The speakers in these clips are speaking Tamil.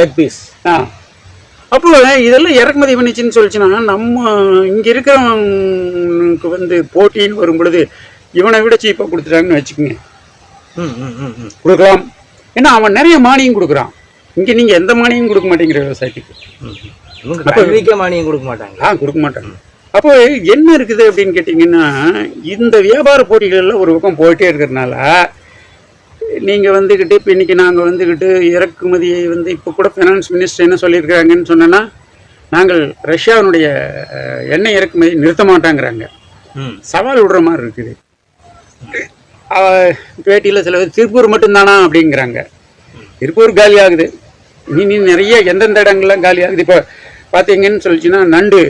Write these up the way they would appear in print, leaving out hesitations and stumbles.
Leg piece. அப்போ இதெல்லாம் இறக்குமதி பண்ணிச்சுன்னு சொல்லிச்சுன்னா நம்ம இங்கே இருக்கிறவனுக்கு வந்து போட்டின்னு வரும் பொழுது இவனை விட சீப்பாக கொடுத்துட்டாங்கன்னு வச்சுக்கோங்க, கொடுக்கலாம். ஏன்னா அவன் நிறைய மானியம் கொடுக்குறான். இங்கே நீங்கள் எந்த மானியம் கொடுக்க மாட்டேங்கிற விவசாயத்துக்கு. மானியம் கொடுக்க மாட்டாங்க. கொடுக்க மாட்டாங்க. அப்போ என்ன இருக்குது அப்படின்னு கேட்டிங்கன்னா, இந்த வியாபார போட்டிகள்லாம் ஒரு பக்கம் போயிட்டே இருக்கிறதுனால நீங்கள் வந்துக்கிட்டு இப்போ இன்றைக்கி நாங்கள் வந்துக்கிட்டு இறக்குமதியை வந்து இப்போ கூட ஃபைனான்ஸ் மினிஸ்டர் என்ன சொல்லியிருக்கிறாங்கன்னு சொன்னோன்னா, நாங்கள் ரஷ்யாவினுடைய எண்ணெய் இறக்குமதி நிறுத்த மாட்டாங்கிறாங்க. சவால் விடுற மாதிரி இருக்குது. பேட்டியில் சில பேர் திருப்பூர் மட்டும்தானா அப்படிங்கிறாங்க. திருப்பூர் காலி ஆகுது, இனி நிறைய எந்தெந்த இடங்கள்லாம் காலி ஆகுது. இப்போ பார்த்தீங்கன்னு சொல்லிச்சுன்னா, நண்டு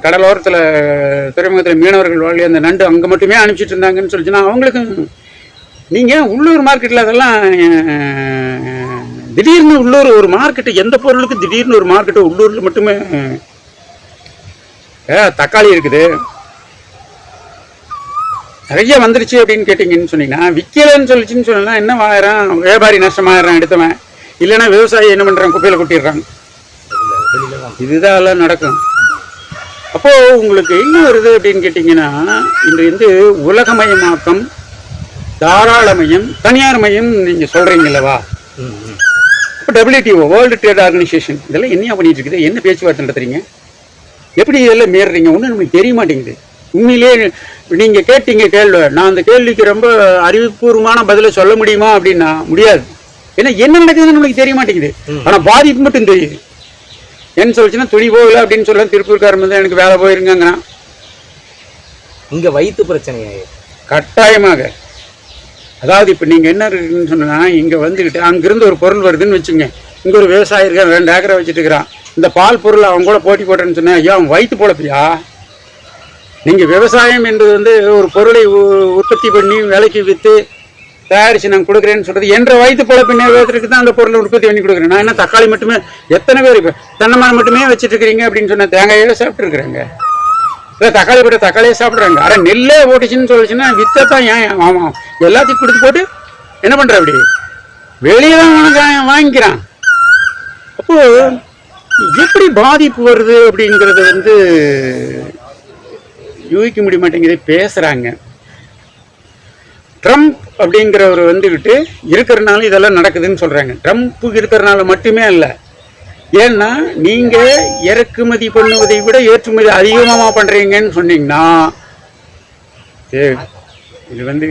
கடலோரத்தில் துறைமுகத்தில் மீனவர்கள் வாழி அந்த நண்டு அங்கே மட்டுமே அனுப்பிச்சிட்டு இருந்தாங்கன்னு சொல்லிச்சுன்னா, அவங்களுக்கும் நீங்கள் உள்ளூர் மார்க்கெட்டில் அதெல்லாம் திடீர்னு உள்ளூர் ஒரு மார்க்கெட்டு, எந்த பொருளுக்கு திடீர்னு ஒரு மார்க்கெட்டு உள்ளூரில் மட்டுமே. தக்காளி இருக்குது நிறைய வந்துருச்சு அப்படின்னு கேட்டிங்கன்னு சொன்னீங்கன்னா, விற்கலன்னு சொல்லிச்சுன்னு சொன்னா என்ன ஆயிரம், வியாபாரி நஷ்டமாயிரம் எடுத்தவன், இல்லைன்னா விவசாயி என்ன பண்ணுறான், குப்பையில் கொட்டிடுறாங்க. இதுதான் எல்லாம் நடக்கும். அப்போது உங்களுக்கு என்ன வருது அப்படின்னு கேட்டிங்கன்னா, இன்று வந்து உலகமயமாக்கம், தாராளமயம், தனியார் மயம் நீங்கள் சொல்கிறீங்களவா. இப்போ WTO வேர்ல்டு ட்ரேட் ஆர்கனைசேஷன் இதெல்லாம் என்ன பண்ணிட்டு இருக்குது, என்ன பேச்சுவார்த்தை நடத்துறீங்க, எப்படி இதெல்லாம் மீறுறீங்க, ஒன்றும் நம்மளுக்கு தெரிய மாட்டேங்குது. உண்மையிலே நீங்கள் கேட்டீங்க கேள்வி, நான் அந்த கேள்விக்கு ரொம்ப அறிவுபூர்வமான பதிலை சொல்ல முடியுமா அப்படின்னா முடியாது. ஏன்னா என்ன நடக்குதுன்னு நம்மளுக்கு தெரிய மாட்டேங்குது. ஆனால் பாதிப்பு மட்டும் தெரியுது. என்ன சொல்லிச்சுன்னா, துணி போகல அப்படின்னு சொல்ல திருப்பூர்காரன் வந்து எனக்கு வேலை போயிருங்கிறான். இங்கே வயிற்று பிரச்சனை கட்டாயமாக. அதாவது இப்போ நீங்கள் என்ன இருக்குன்னு சொன்னால், இங்கே வந்துக்கிட்டு அங்கேருந்து ஒரு பொருள் வருதுன்னு வச்சுங்க, இங்கே ஒரு விவசாயி இருக்கான் 2 ஏக்கரை வச்சுட்டு இருக்கிறான். இந்த பால் பொருள் அவன் கூட போட்டி போட்டேன்னு சொன்னேன், ஐயா அவன் வயிற்று போலப்பியா. நீங்கள் விவசாயம் என்பது வந்து ஒரு பொருளை உற்பத்தி பண்ணி விலைக்கு விற்று தயாரித்து நான் கொடுக்குறேன்னு சொல்கிறது என்ற வயிற்று பொழப்பு நிறைவேற்றுறதுக்கு தான் அந்த பொருளை உற்பத்தி பண்ணி கொடுக்குறேன். நான் என்ன தக்காளி மட்டுமே, எத்தனை பேர் இப்போ தென்னை மரம் மட்டுமே வச்சுட்டு இருக்கிறீங்க அப்படின்னு சொன்னால் தேங்காயே சாப்பிட்ருக்குறாங்க, இல்லை தக்காளி போட்டு தக்காளியே சாப்பிட்றாங்க. ஆனால் நெல்லே ஓட்டுச்சுன்னு சொல்லிச்சுன்னா வித்தத்தான் ஏன் ஆமாம் எல்லாத்தையும் கொடுத்து போட்டு என்ன பண்ணுற, அப்படி வெளியே தான் வாங்கிக்கிறான். அப்போது எப்படி பாதிப்பு வருது அப்படிங்கிறத வந்து யூகிக்க முடிய மாட்டேங்குது. பேசுகிறாங்க. ட்ரம்ப் அப்படிங்கிறவர் வந்துக்கிட்டு இருக்கிறனால இதெல்லாம் நடக்குதுன்னு சொல்கிறாங்க. ட்ரம்ப் இருக்கிறனால மட்டுமே இல்லை. ஏன்னா நீங்கள் இறக்குமதி பண்ணுவதை விட ஏற்றுமதி அதிகமாக பண்ணுறீங்கன்னு சொன்னீங்கன்னா இது வந்து